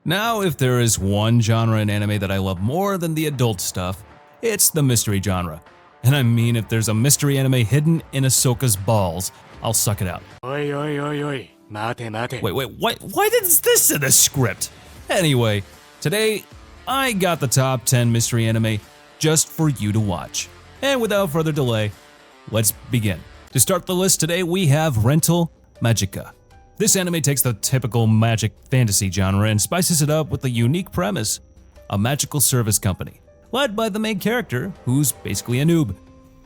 Now, if there is one genre in anime that I love more than the adult stuff, it's the mystery genre. And I mean, if there's a mystery anime hidden in Ahsoka's balls, I'll suck it out. Oi, oi, oi, oi. Mate, mate. Wait, why is this in the script? Anyway, today I got the top 10 mystery anime just for you to watch. And without further delay, let's begin. To start the list today, we have Rental Magica. This anime takes the typical magic fantasy genre and spices it up with a unique premise: a magical service company, led by the main character, who's basically a noob.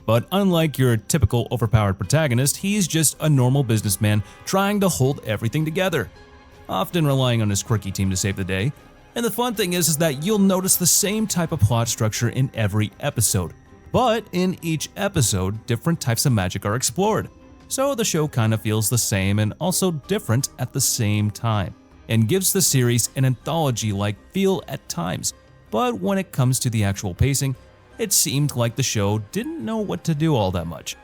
But unlike your typical overpowered protagonist, he's just a normal businessman trying to hold everything together, often relying on his quirky team to save the day. And the fun thing is that you'll notice the same type of plot structure in every episode, but in each episode, different types of magic are explored. So the show kind of feels the same and also different at the same time, and gives the series an anthology-like feel at times. But when it comes to the actual pacing, it seemed like the show didn't know what to do all that much.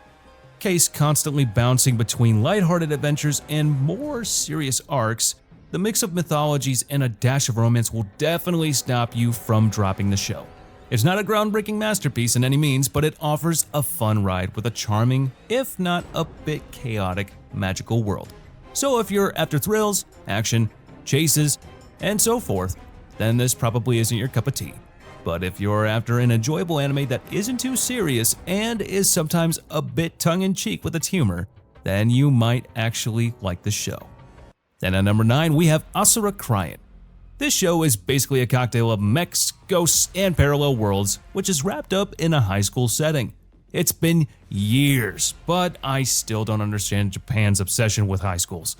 Case constantly bouncing between lighthearted adventures and more serious arcs, the mix of mythologies and a dash of romance will definitely stop you from dropping the show. It's not a groundbreaking masterpiece in any means, but it offers a fun ride with a charming, if not a bit chaotic, magical world. So if you're after thrills, action, chases, and so forth, then this probably isn't your cup of tea. But if you're after an enjoyable anime that isn't too serious and is sometimes a bit tongue-in-cheek with its humor, then you might actually like the show. Then at number 9, we have Asura Cryon. This show is basically a cocktail of mechs, ghosts, and parallel worlds, which is wrapped up in a high school setting. It's been years, but I still don't understand Japan's obsession with high schools.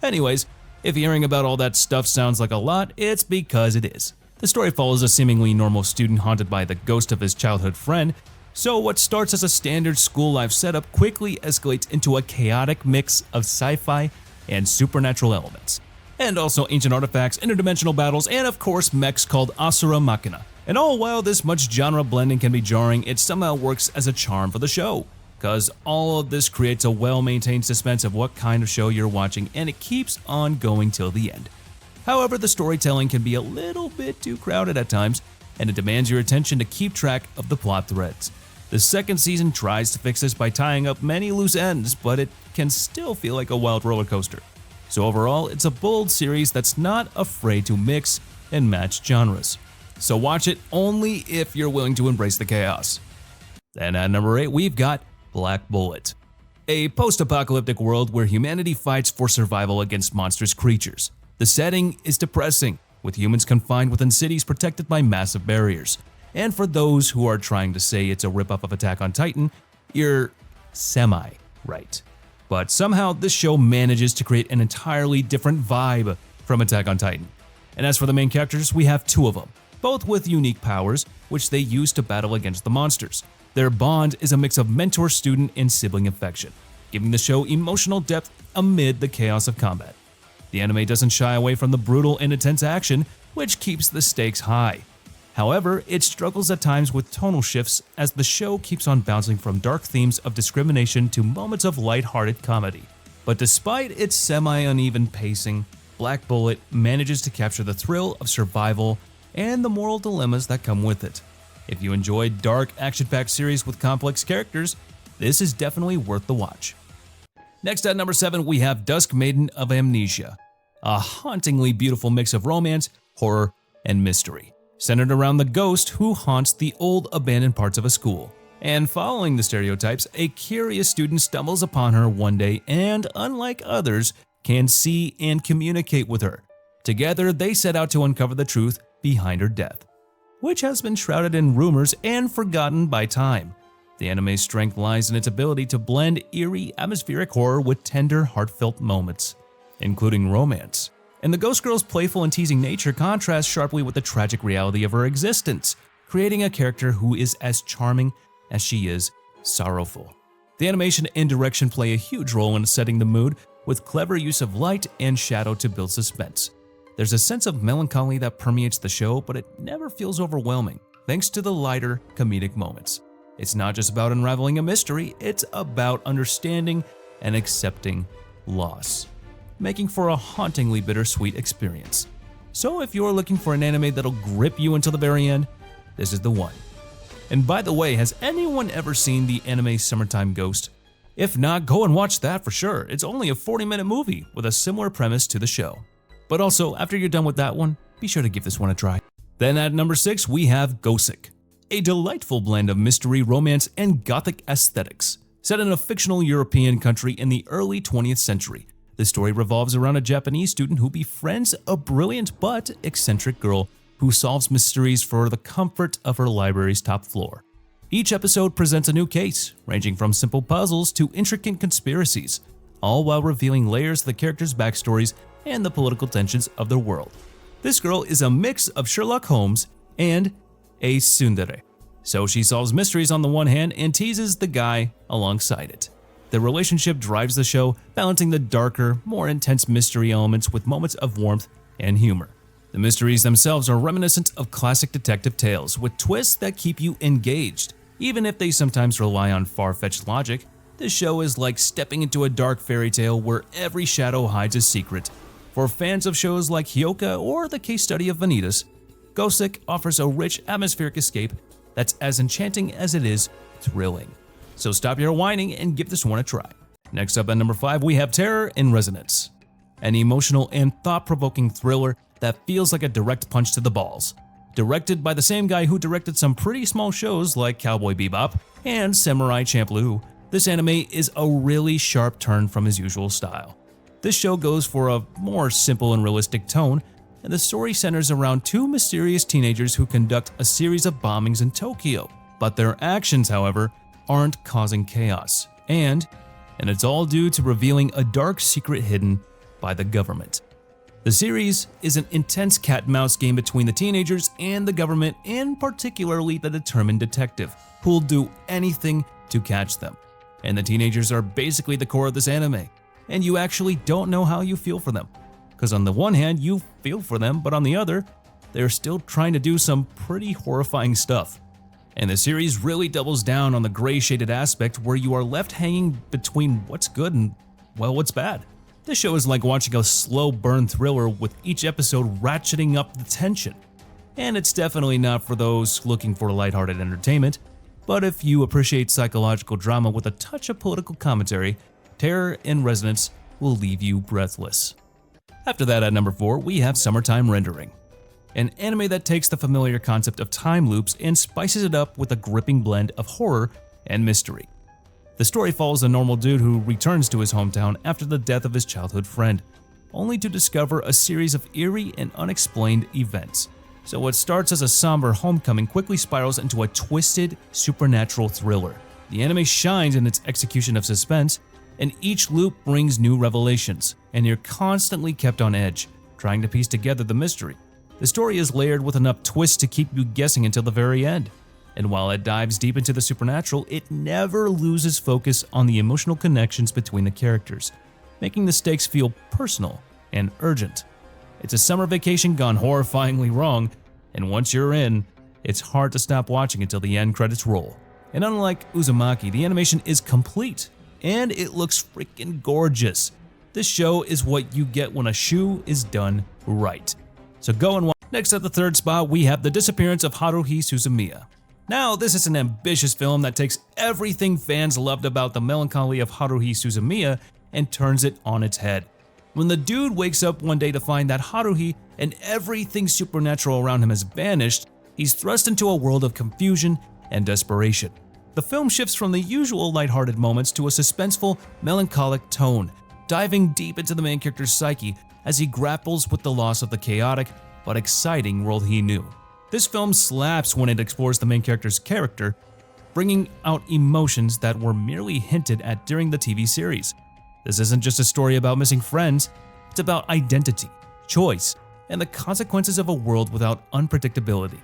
Anyways, if hearing about all that stuff sounds like a lot, it's because it is. The story follows a seemingly normal student haunted by the ghost of his childhood friend, so what starts as a standard school life setup quickly escalates into a chaotic mix of sci-fi and supernatural elements. And also ancient artifacts, interdimensional battles, and of course mechs called Asura Machina. And all while this much genre blending can be jarring, it somehow works as a charm for the show, cause all of this creates a well-maintained suspense of what kind of show you're watching, and it keeps on going till the end. However, the storytelling can be a little bit too crowded at times, and it demands your attention to keep track of the plot threads. The second season tries to fix this by tying up many loose ends, but it can still feel like a wild roller coaster. So overall, it's a bold series that's not afraid to mix and match genres. So watch it only if you're willing to embrace the chaos. Then at number 8, we've got Black Bullet, a post-apocalyptic world where humanity fights for survival against monstrous creatures. The setting is depressing, with humans confined within cities protected by massive barriers. And for those who are trying to say it's a ripoff of Attack on Titan, you're semi-right. But somehow this show manages to create an entirely different vibe from Attack on Titan. And as for the main characters, we have two of them, both with unique powers, which they use to battle against the monsters. Their bond is a mix of mentor-student and sibling affection, giving the show emotional depth amid the chaos of combat. The anime doesn't shy away from the brutal and intense action, which keeps the stakes high. However, it struggles at times with tonal shifts as the show keeps on bouncing from dark themes of discrimination to moments of lighthearted comedy. But despite its semi-uneven pacing, Black Bullet manages to capture the thrill of survival and the moral dilemmas that come with it. If you enjoyed dark, action-packed series with complex characters, this is definitely worth the watch. Next at number 7, we have Dusk Maiden of Amnesia, a hauntingly beautiful mix of romance, horror, and mystery, centered around the ghost who haunts the old abandoned parts of a school. And following the stereotypes, a curious student stumbles upon her one day and, unlike others, can see and communicate with her. Together, they set out to uncover the truth behind her death, which has been shrouded in rumors and forgotten by time. The anime's strength lies in its ability to blend eerie, atmospheric horror with tender, heartfelt moments, including romance. And the ghost girl's playful and teasing nature contrasts sharply with the tragic reality of her existence, creating a character who is as charming as she is sorrowful. The animation and direction play a huge role in setting the mood, with clever use of light and shadow to build suspense. There's a sense of melancholy that permeates the show, but it never feels overwhelming, thanks to the lighter, comedic moments. It's not just about unraveling a mystery, it's about understanding and accepting loss, making for a hauntingly bittersweet experience. So if you're looking for an anime that'll grip you until the very end, this is the one. And by the way, has anyone ever seen the anime Summertime Ghost? If not, go and watch that for sure. It's only a 40-minute movie with a similar premise to the show. But also, after you're done with that one, be sure to give this one a try. Then at number 6, we have Gosek, a delightful blend of mystery, romance, and gothic aesthetics. Set in a fictional European country in the early 20th century, the story revolves around a Japanese student who befriends a brilliant but eccentric girl who solves mysteries for the comfort of her library's top floor. Each episode presents a new case, ranging from simple puzzles to intricate conspiracies, all while revealing layers of the characters' backstories and the political tensions of their world. This girl is a mix of Sherlock Holmes and a tsundere, so she solves mysteries on the one hand and teases the guy alongside it. The relationship drives the show, balancing the darker, more intense mystery elements with moments of warmth and humor. The mysteries themselves are reminiscent of classic detective tales, with twists that keep you engaged. Even if they sometimes rely on far-fetched logic, this show is like stepping into a dark fairy tale where every shadow hides a secret. For fans of shows like Hyoka or the case study of Vanitas, Gosek offers a rich, atmospheric escape that's as enchanting as it is thrilling. So stop your whining and give this one a try. Next up at number 5, we have Terror in Resonance, an emotional and thought-provoking thriller that feels like a direct punch to the balls. Directed by the same guy who directed some pretty small shows like Cowboy Bebop and Samurai Champloo, this anime is a really sharp turn from his usual style. This show goes for a more simple and realistic tone, and the story centers around two mysterious teenagers who conduct a series of bombings in Tokyo. But their actions, however, aren't causing chaos, and it's all due to revealing a dark secret hidden by the government. The series is an intense cat-and-mouse game between the teenagers and the government, and particularly the determined detective, who'll do anything to catch them. And the teenagers are basically the core of this anime, and you actually don't know how you feel for them. Because on the one hand, you feel for them, but on the other, they're still trying to do some pretty horrifying stuff. And the series really doubles down on the gray-shaded aspect where you are left hanging between what's good and, well, what's bad. This show is like watching a slow burn thriller with each episode ratcheting up the tension. And it's definitely not for those looking for lighthearted entertainment, but if you appreciate psychological drama with a touch of political commentary, Terror in Resonance will leave you breathless. After that, at number 4, we have Summertime Rendering, an anime that takes the familiar concept of time loops and spices it up with a gripping blend of horror and mystery. The story follows a normal dude who returns to his hometown after the death of his childhood friend, only to discover a series of eerie and unexplained events. So what starts as a somber homecoming quickly spirals into a twisted, supernatural thriller. The anime shines in its execution of suspense, and each loop brings new revelations, and you're constantly kept on edge, trying to piece together the mystery. The story is layered with enough twists to keep you guessing until the very end. And while it dives deep into the supernatural, it never loses focus on the emotional connections between the characters, making the stakes feel personal and urgent. It's a summer vacation gone horrifyingly wrong, and once you're in, it's hard to stop watching until the end credits roll. And unlike Uzumaki, the animation is complete, and it looks freaking gorgeous. This show is what you get when a shoe is done right. So go and watch. Next at the third spot, we have The Disappearance of Haruhi Suzumiya. Now, this is an ambitious film that takes everything fans loved about the melancholy of Haruhi Suzumiya and turns it on its head. When the dude wakes up one day to find that Haruhi and everything supernatural around him has vanished, he's thrust into a world of confusion and desperation. The film shifts from the usual lighthearted moments to a suspenseful, melancholic tone, diving deep into the main character's psyche as he grapples with the loss of the chaotic but exciting world he knew. This film slaps when it explores the main character's character, bringing out emotions that were merely hinted at during the TV series. This isn't just a story about missing friends, it's about identity, choice, and the consequences of a world without unpredictability.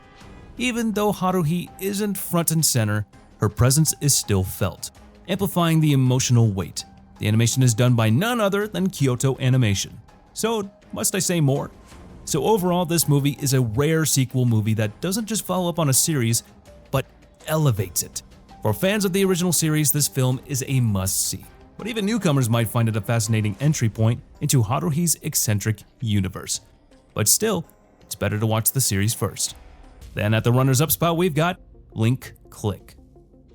Even though Haruhi isn't front and center, her presence is still felt, amplifying the emotional weight. The animation is done by none other than Kyoto Animation. So, must I say more? So overall, this movie is a rare sequel movie that doesn't just follow up on a series, but elevates it. For fans of the original series, this film is a must-see, but even newcomers might find it a fascinating entry point into Haruhi's eccentric universe. But still, it's better to watch the series first. Then at the runners-up spot, we've got Link Click.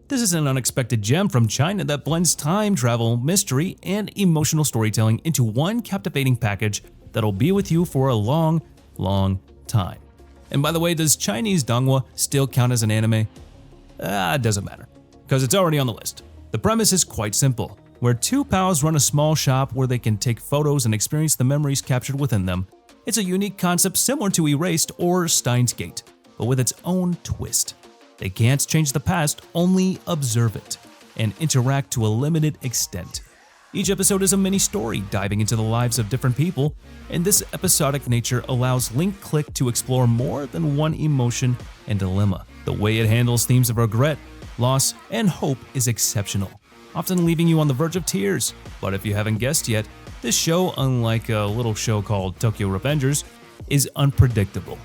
This is an unexpected gem from China that blends time travel, mystery, and emotional storytelling into one captivating package that'll be with you for a long, long time. And by the way, does Chinese donghua still count as an anime? It doesn't matter, because it's already on the list. The premise is quite simple, where two pals run a small shop where they can take photos and experience the memories captured within them. It's a unique concept similar to Erased or Steins Gate, but with its own twist. They can't change the past, only observe it, and interact to a limited extent. Each episode is a mini story diving into the lives of different people, and this episodic nature allows Link Click to explore more than one emotion and dilemma. The way it handles themes of regret, loss, and hope is exceptional, often leaving you on the verge of tears. But if you haven't guessed yet, this show, unlike a little show called Tokyo Revengers, is unpredictable.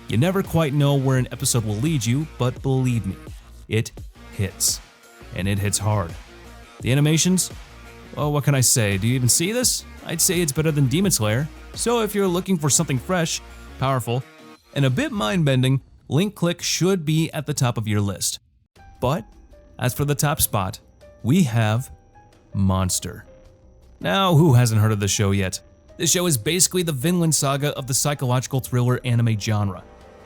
You never quite know where an episode will lead you, but believe me, it hits. And it hits hard. The animations? Well, what can I say? Do you even see this? I'd say it's better than Demon Slayer. So if you're looking for something fresh, powerful, and a bit mind-bending, Link Click should be at the top of your list. But as for the top spot, we have Monster. Now, who hasn't heard of this show yet? This show is basically the Vinland Saga of the psychological thriller anime genre.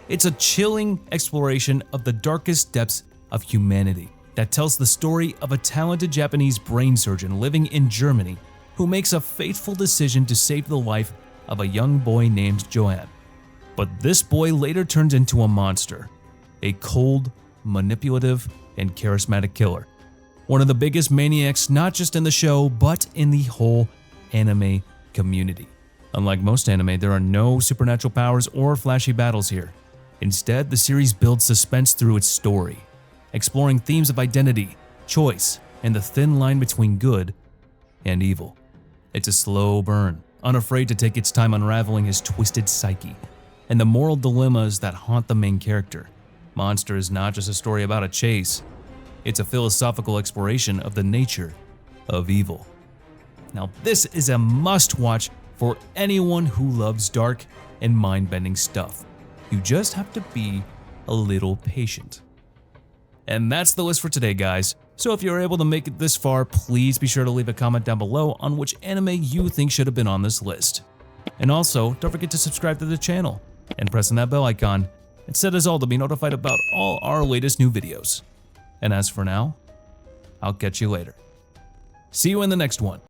It's a chilling exploration of the darkest depths of humanity that tells the story of a talented Japanese brain surgeon living in Germany who makes a fateful decision to save the life of a young boy named Johan. But this boy later turns into a monster, a cold, manipulative, and charismatic killer. One of the biggest maniacs not just in the show, but in the whole anime community. Unlike most anime, there are no supernatural powers or flashy battles here. Instead, the series builds suspense through its story, exploring themes of identity, choice, and the thin line between good and evil. It's a slow burn, unafraid to take its time unraveling his twisted psyche and the moral dilemmas that haunt the main character. Monster is not just a story about a chase, it's a philosophical exploration of the nature of evil. Now, this is a must-watch for anyone who loves dark and mind-bending stuff. You just have to be a little patient. And that's the list for today, guys. So if you're able to make it this far, please be sure to leave a comment down below on which anime you think should have been on this list. And also, don't forget to subscribe to the channel and press on that bell icon and set us all to be notified about all our latest new videos. And as for now, I'll catch you later. See you in the next one.